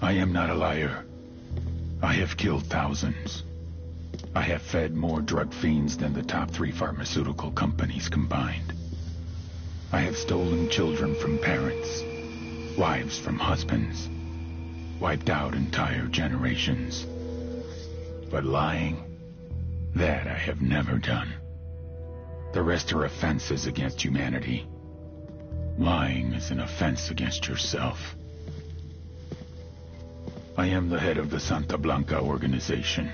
I am not a liar. I have killed thousands. I have fed more drug fiends than the top 3 pharmaceutical companies combined. I have stolen children from parents, wives from husbands, wiped out entire generations. But lying, that I have never done. The rest are offenses against humanity. Lying is an offense against yourself. I am the head of the Santa Blanca organization,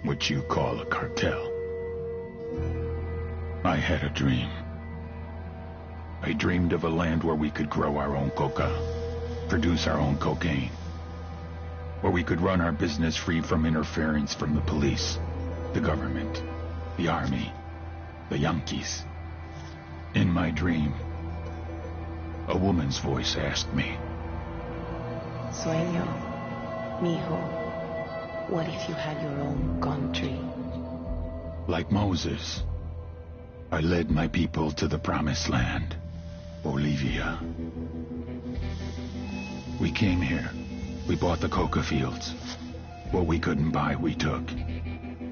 which you call a cartel. I had a dream. I dreamed of a land where we could grow our own coca, produce our own cocaine, where we could run our business free from interference from the police, the government, the army, the Yankees. In my dream, a woman's voice asked me, Sueño, mijo, what if you had your own country? Like Moses, I led my people to the promised land, Bolivia. We came here. We bought the coca fields. What we couldn't buy, we took.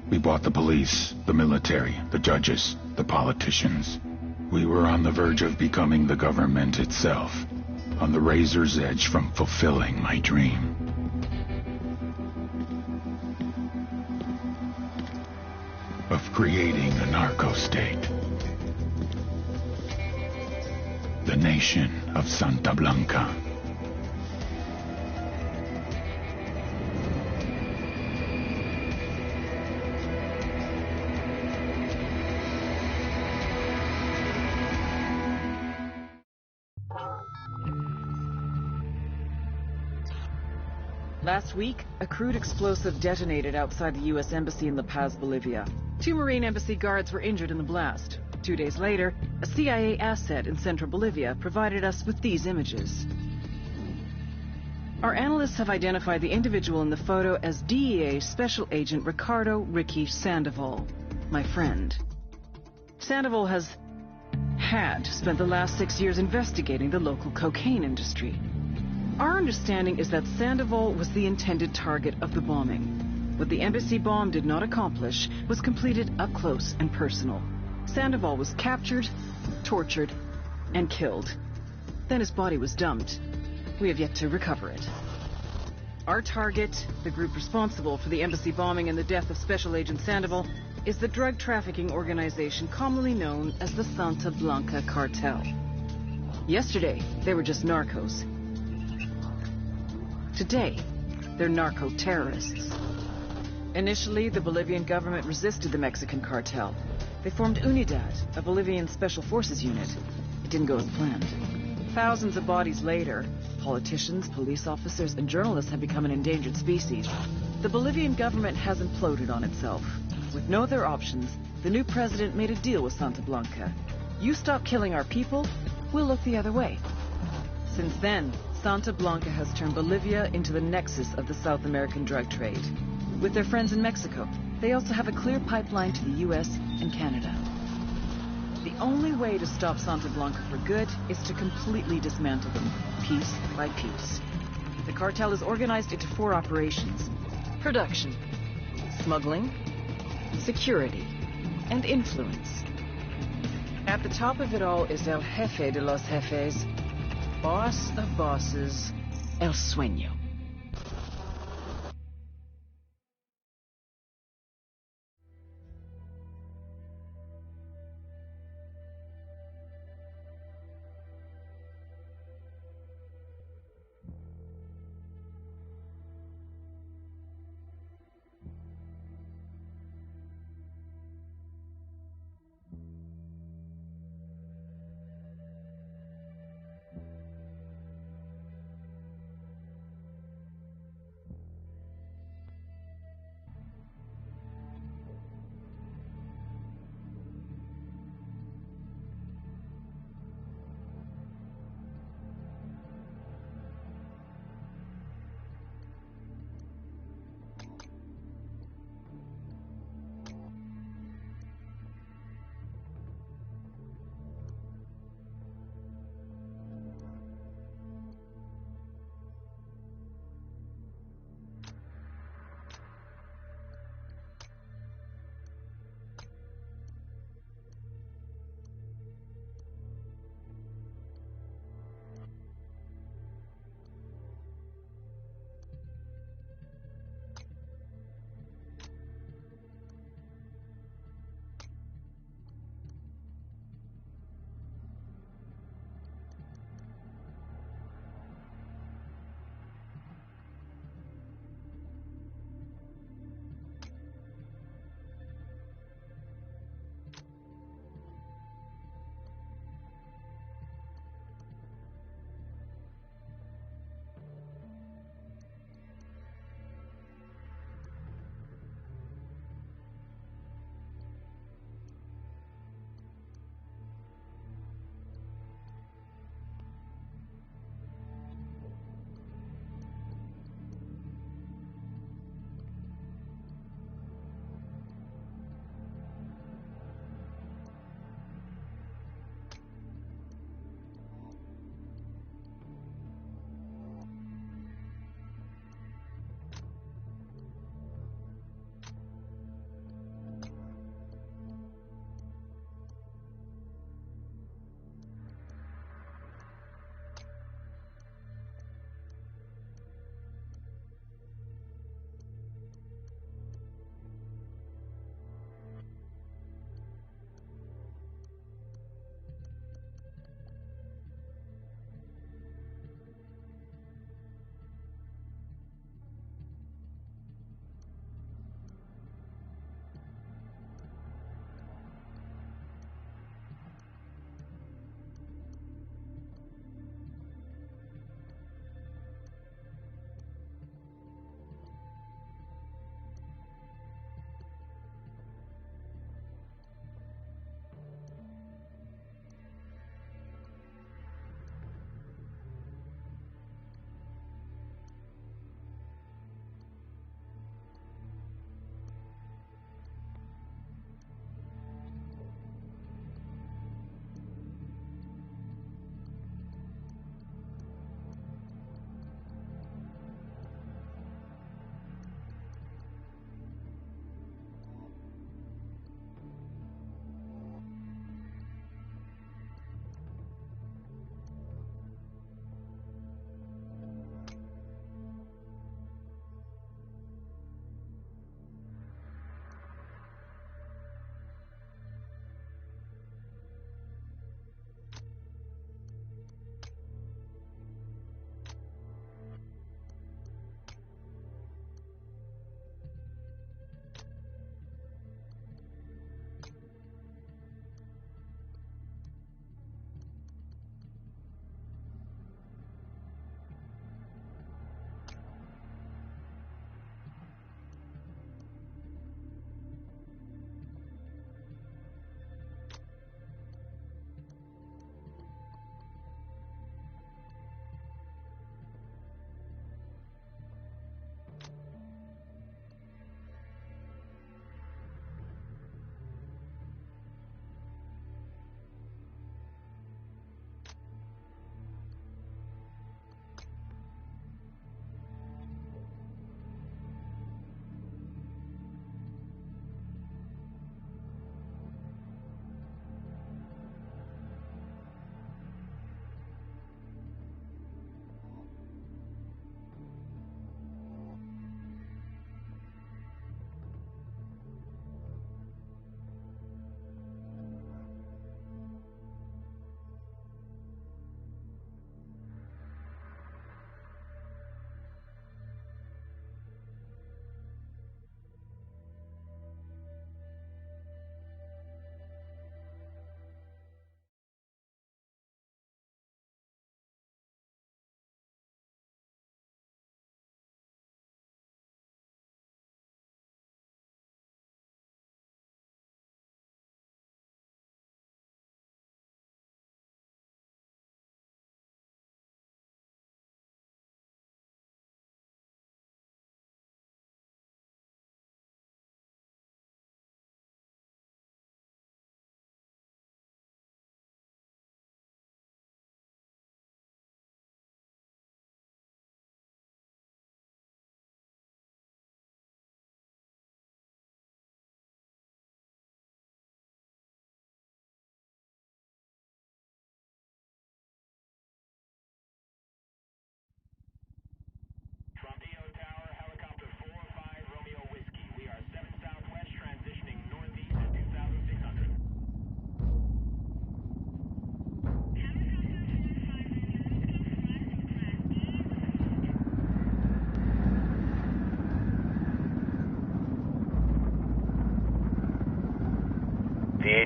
We bought the police, the military, the judges, the politicians. We were on the verge of becoming the government itself, on the razor's edge from fulfilling my dream. Of creating a narco-state. The nation of Santa Blanca. Last week, a crude explosive detonated outside the U.S. Embassy in La Paz, Bolivia. 2 Marine Embassy guards were injured in the blast. 2 days later, a CIA asset in central Bolivia provided us with these images. Our analysts have identified the individual in the photo as DEA Special Agent Ricardo Ricky Sandoval, my friend. Sandoval had spent the last 6 years investigating the local cocaine industry. Our understanding is that Sandoval was the intended target of the bombing. What the embassy bomb did not accomplish was completed up close and personal. Sandoval was captured, tortured, and killed. Then his body was dumped. We have yet to recover it. Our target, the group responsible for the embassy bombing and the death of Special Agent Sandoval, is the drug trafficking organization commonly known as the Santa Blanca Cartel. Yesterday, they were just narcos. Today, they're narco-terrorists. Initially, the Bolivian government resisted the Mexican cartel. They formed UNIDAD, a Bolivian special forces unit. It didn't go as planned. Thousands of bodies later, politicians, police officers, and journalists have become an endangered species. The Bolivian government has imploded on itself. With no other options, the new president made a deal with Santa Blanca. You stop killing our people, we'll look the other way. Since then, Santa Blanca has turned Bolivia into the nexus of the South American drug trade. With their friends in Mexico, they also have a clear pipeline to the US and Canada. The only way to stop Santa Blanca for good is to completely dismantle them, piece by piece. The cartel is organized into 4 operations: production, smuggling, security, and influence. At the top of it all is El Jefe de los Jefes, boss of bosses, El Sueño.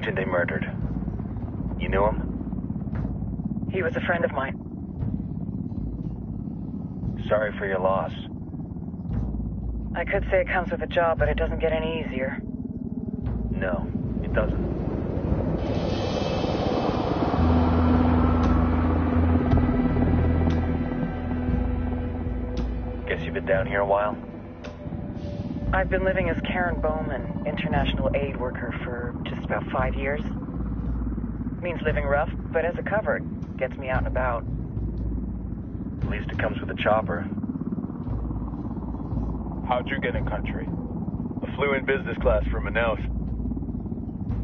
agent they murdered. You knew him? He was a friend of mine. Sorry for your loss. I could say it comes with a job, but it doesn't get any easier. No, it doesn't. Guess you've been down here a while? I've been living as Karen Bowman, international aid worker, for just about 5 years. Means living rough, but as a cover, it gets me out and about. At least it comes with a chopper. How'd you get in country? I flew in business class from Manaus.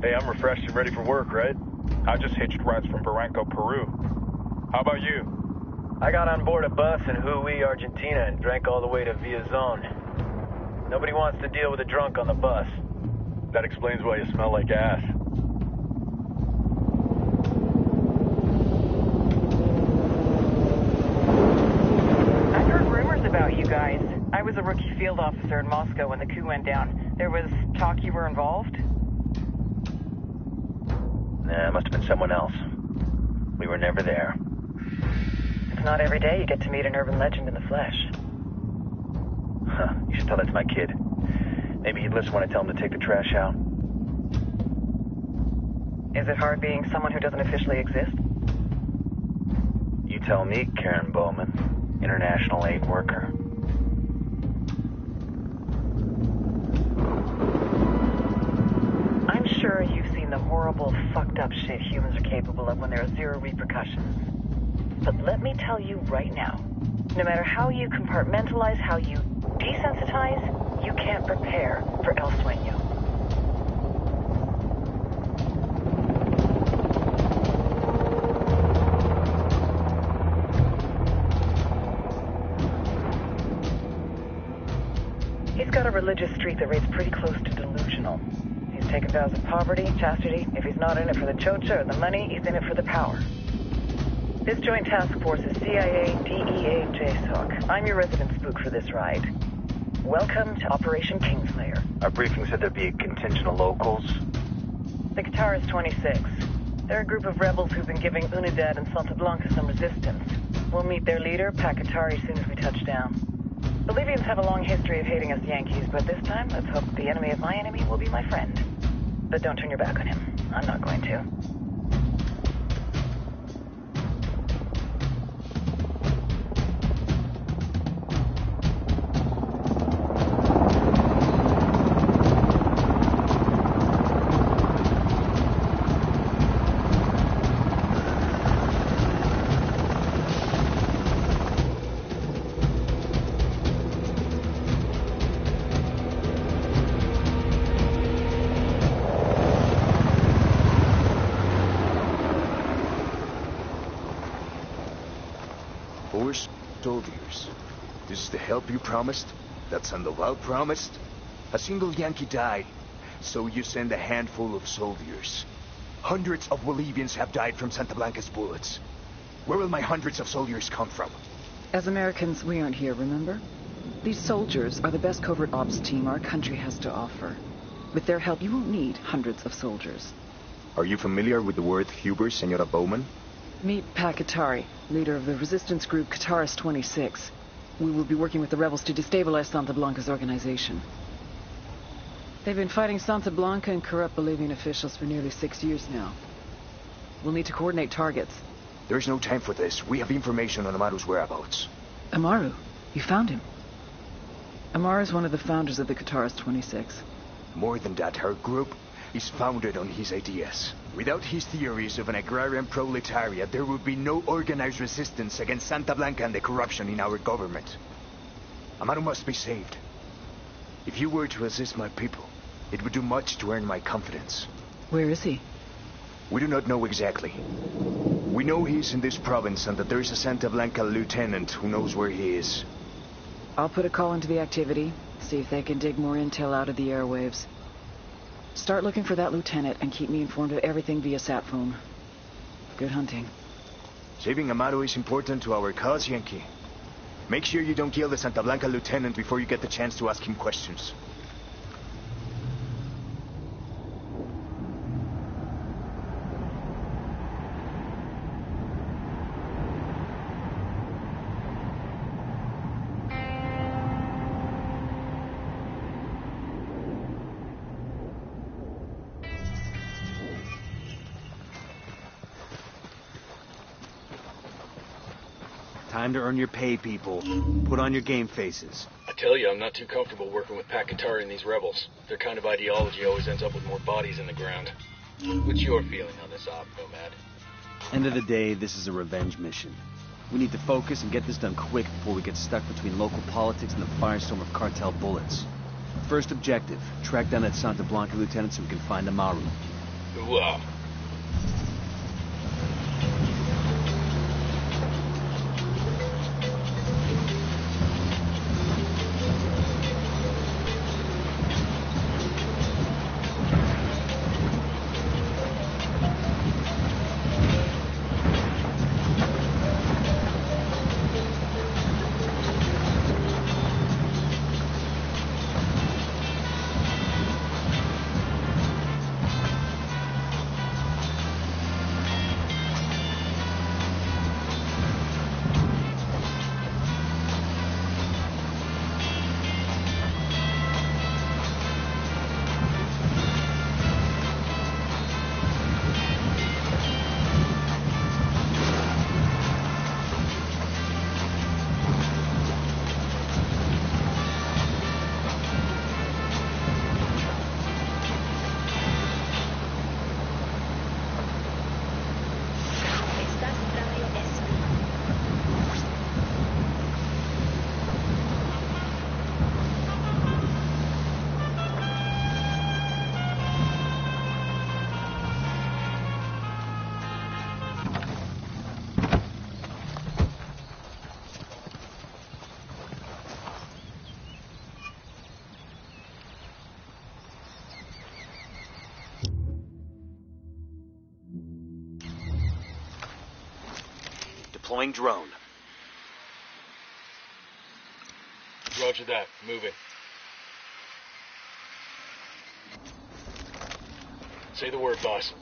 Hey, I'm refreshed and ready for work, right? I just hitched rides from Barranco, Peru. How about you? I got on board a bus in Hui, Argentina, and drank all the way to Villazon. Nobody wants to deal with a drunk on the bus. That explains why you smell like ass. I heard rumors about you guys. I was a rookie field officer in Moscow when the coup went down. There was talk you were involved? Nah, it must have been someone else. We were never there. It's not every day you get to meet an urban legend in the flesh. Huh, you should tell that to my kid. Maybe he'd listen when I tell him to take the trash out. Is it hard being someone who doesn't officially exist? You tell me, Karen Bowman, international aid worker. I'm sure you've seen the horrible, fucked up shit humans are capable of when there are zero repercussions. But let me tell you right now, no matter how you compartmentalize, how you desensitize, you can't prepare for El Sueño. He's got a religious streak that rates pretty close to delusional. He's taken vows of poverty, chastity. If he's not in it for the chocha or the money, he's in it for the power. This joint task force is CIA, DEA, JSOC. I'm your resident spook for this ride. Welcome to Operation Kingslayer. Our briefing said there'd be a contingent of locals. The Guitarist 26. They're a group of rebels who've been giving Unidad and Santa Blanca some resistance. We'll meet their leader, Pakatari, soon as we touch down. Bolivians have a long history of hating us Yankees, but this time, let's hope the enemy of my enemy will be my friend. But don't turn your back on him. I'm not going to. Soldiers. This is the help you promised? That Sandoval promised? A single Yankee died, so you send a handful of soldiers. Hundreds of Bolivians have died from Santa Blanca's bullets. Where will my hundreds of soldiers come from? As Americans, we aren't here, remember? These soldiers are the best covert ops team our country has to offer. With their help, you won't need hundreds of soldiers. Are you familiar with the word Huber, Senora Bowman? Meet Pakatari, leader of the resistance group Guitarist 26. We will be working with the rebels to destabilize Santa Blanca's organization. They've been fighting Santa Blanca and corrupt Bolivian officials for nearly 6 years now. We'll need to coordinate targets. There's no time for this. We have information on Amaru's whereabouts. Amaru? You found him? Amaru is one of the founders of the Guitarist 26. More than that, her group is founded on his ideas. Without his theories of an agrarian proletariat, there would be no organized resistance against Santa Blanca and the corruption in our government. Amaru must be saved. If you were to assist my people, it would do much to earn my confidence. Where is he? We do not know exactly. We know he's in this province and that there is a Santa Blanca lieutenant who knows where he is. I'll put a call into the activity, see if they can dig more intel out of the airwaves. Start looking for that lieutenant and keep me informed of everything via sat phone. Good hunting. Saving Amaru is important to our cause, Yankee. Make sure you don't kill the Santa Blanca lieutenant before you get the chance to ask him questions. Time to earn your pay, people. Put on your game faces. I tell you, I'm not too comfortable working with Pakatari and these rebels. Their kind of ideology always ends up with more bodies in the ground. What's your feeling on this op, Nomad? End of the day, this is a revenge mission. We need to focus and get this done quick before we get stuck between local politics and the firestorm of cartel bullets. First objective, track down that Santa Blanca lieutenant so we can find Amaru. Ooh-ah. Deploying drone. Roger that. Moving. Say the word, boss.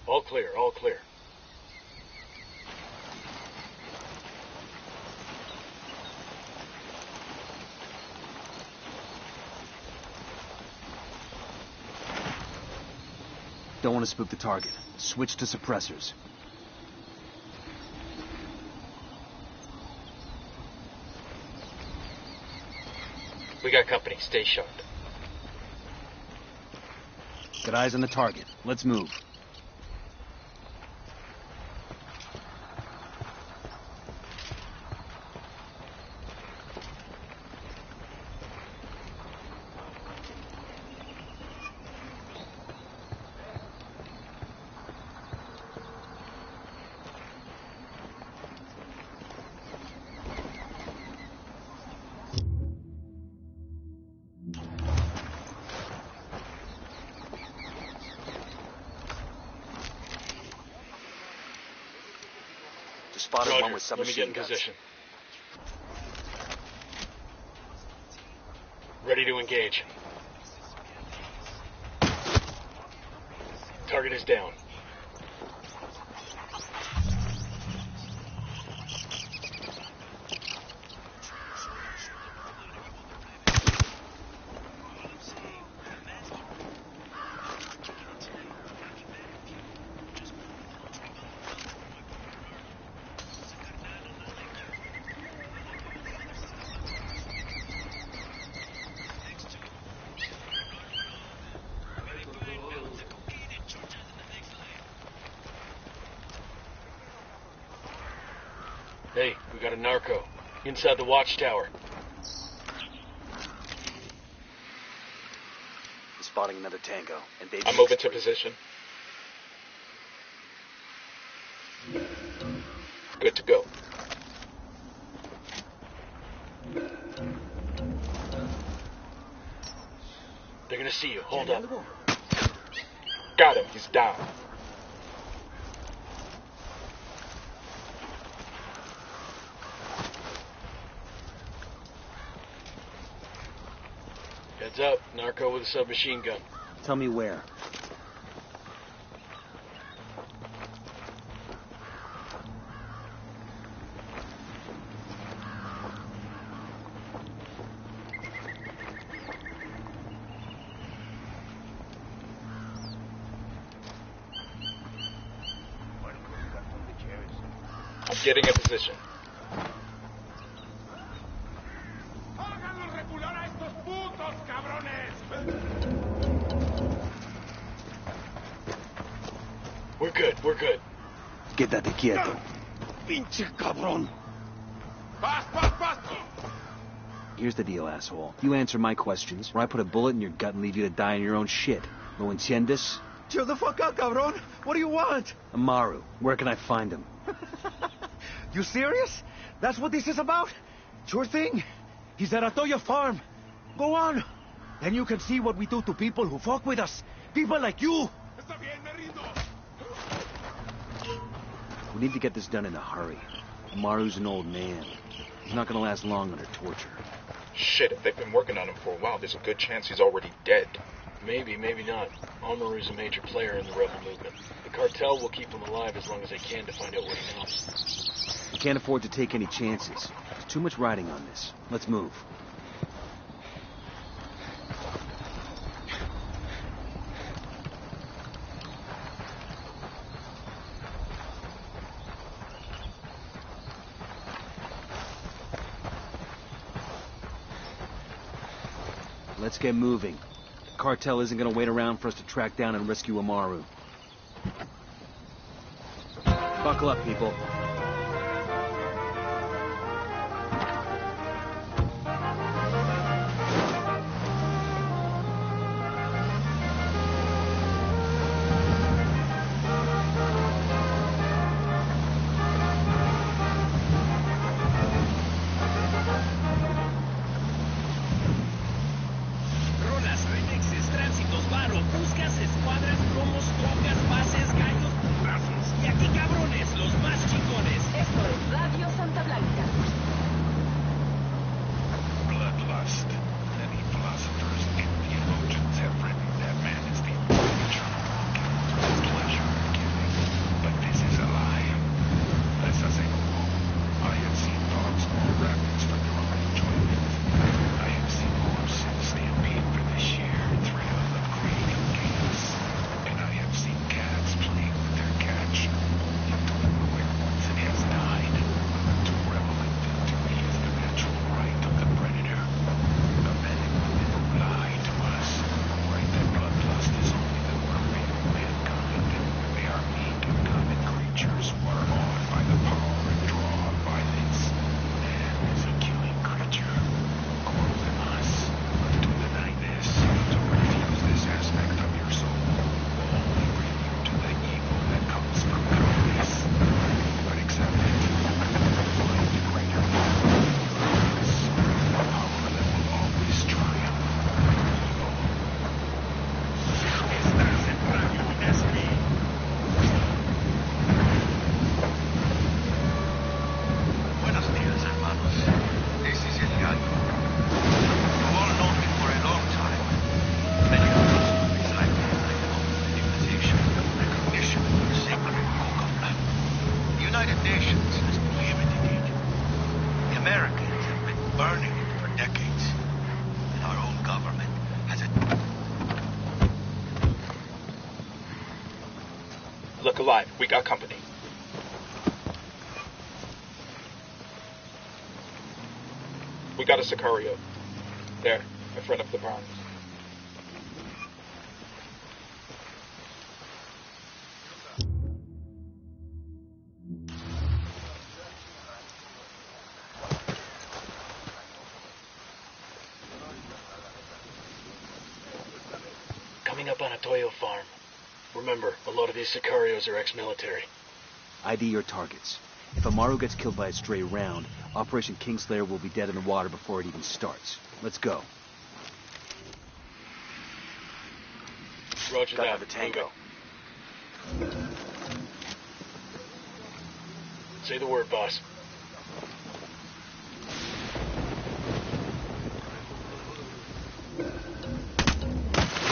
All clear, all clear. Don't want to spook the target. Switch to suppressors. We got company. Stay sharp. Got eyes on the target. Let's move. Spotted Roger. one with Let me get in submachine guns. position. Ready to engage. Target is down. Hey, we got a narco. Inside the watchtower. Spotting another tango, and they've I'm moving to position. Good to go. They're gonna see you. Hold up. Got him. He's down. Heads up. Narco with a submachine gun. Tell me where. Getting a position. We're good. Quédate quieto. Pinche cabrón. Here's the deal, asshole. You answer my questions, or I put a bullet in your gut and leave you to die in your own shit. ¿Lo entiendes? Chill the fuck out, cabrón. What do you want? Amaru, where can I find him? You serious? That's what this is about? Sure thing. He's at Atoya Farm. Go on. Then you can see what we do to people who fuck with us. People like you. We need to get this done in a hurry. Amaru's an old man. He's not gonna last long under torture. Shit, if they've been working on him for a while, there's a good chance he's already dead. Maybe, maybe not. Amaru's a major player in the rebel movement. The cartel will keep him alive as long as they can to find out what he knows. We can't afford to take any chances. There's too much riding on this. Let's move. Let's get moving. The cartel isn't gonna wait around for us to track down and rescue Amaru. Buckle up, people. Look alive. We got company. We got a Sicario. There, in front of the barn. Coming up on Atoyo Farm. Remember, a lot of these Sicarios are ex-military. ID your targets. If Amaru gets killed by a stray round, Operation Kingslayer will be dead in the water before it even starts. Let's go. Roger that. The tango. Say the word, boss.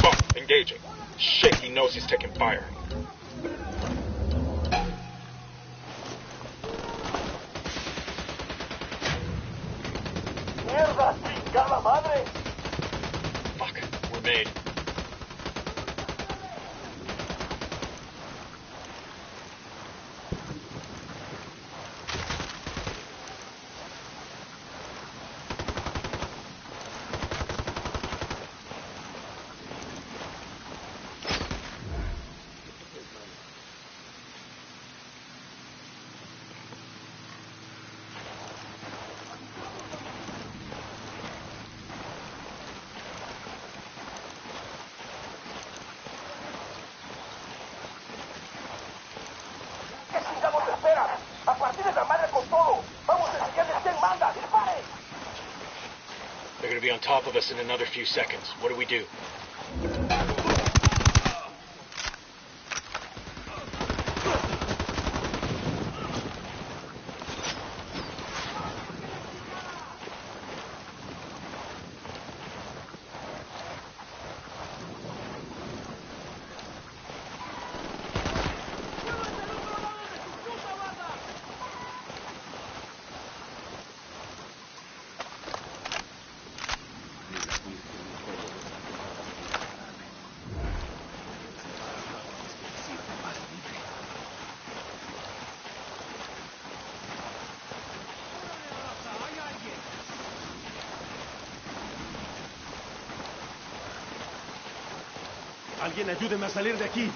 Oh, engaging. Shit, he knows he's taking fire. Mierda, chingada madre. Fuck, we're made. gonna be on top of us in another few seconds. What do we do? Alguien ayúdeme a salir de aquí.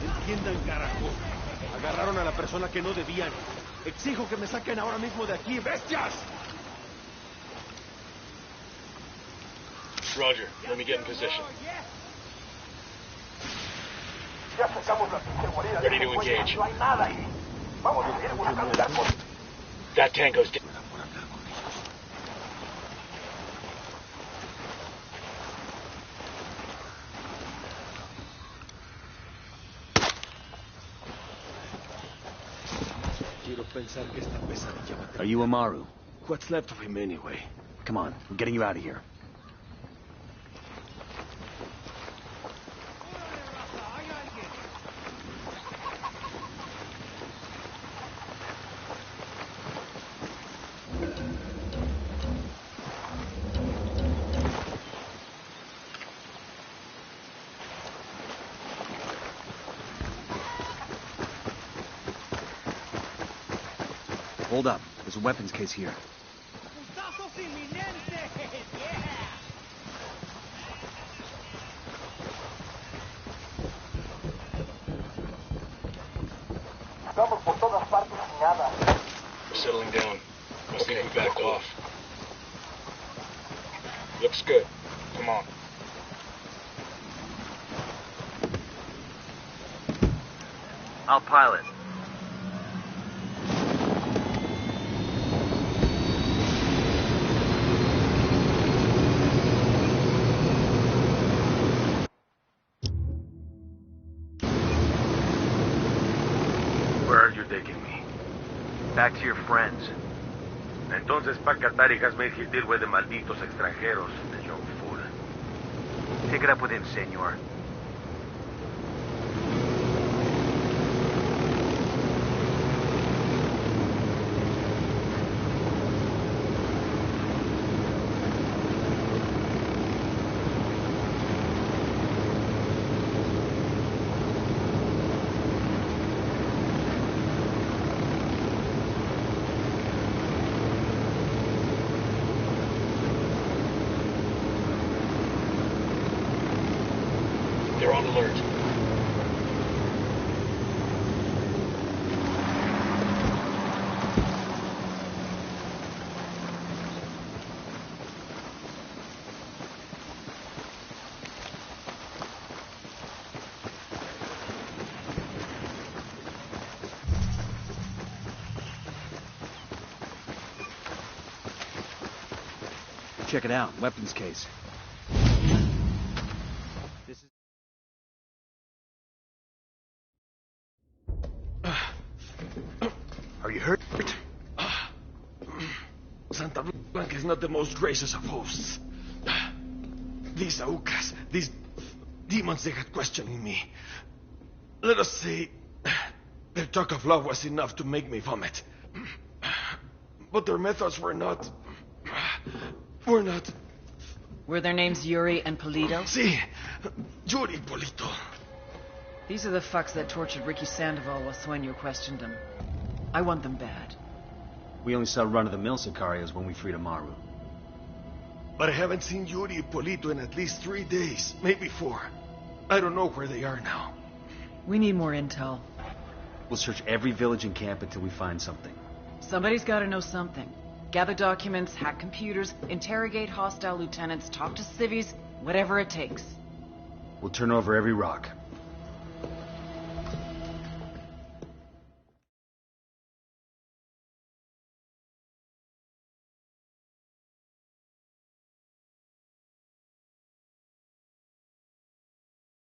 Entiendan, carajo. Agarraron a la persona que no debían. Exijo que me saquen ahora mismo de aquí, bestias. Roger, let me get in position. Ready to engage. That tango's dead. Are you Amaru? What's left of him anyway? Come on, we're getting you out of here. Hold up. There's a weapons case here. We're settling down. Must think we backed off. Looks good. Come on. I'll pilot. Where are you taking me? Back to your friends. Entonces, pa' Qatar y has made his deal with the malditos extranjeros, the young fool. Take it up with him, senor. They're on alert. Check it out. Weapons case. This is... Are you hurt? Santa Blanca is not the most gracious of hosts. These Aucas, these demons they had questioning me. Let us say, their talk of love was enough to make me vomit. But their methods were not... Were their names Yuri and Polito? Si, Yuri Polito. These are the fucks that tortured Ricky Sandoval while Sueño questioned him. I want them bad. We only saw run-of-the-mill Sicarios when we freed Amaru. But I haven't seen Yuri and Polito in at least 3 days, maybe 4. I don't know where they are now. We need more intel. We'll search every village and camp until we find something. Somebody's gotta know something. Gather documents, hack computers, interrogate hostile lieutenants, talk to civvies, whatever it takes. We'll turn over every rock.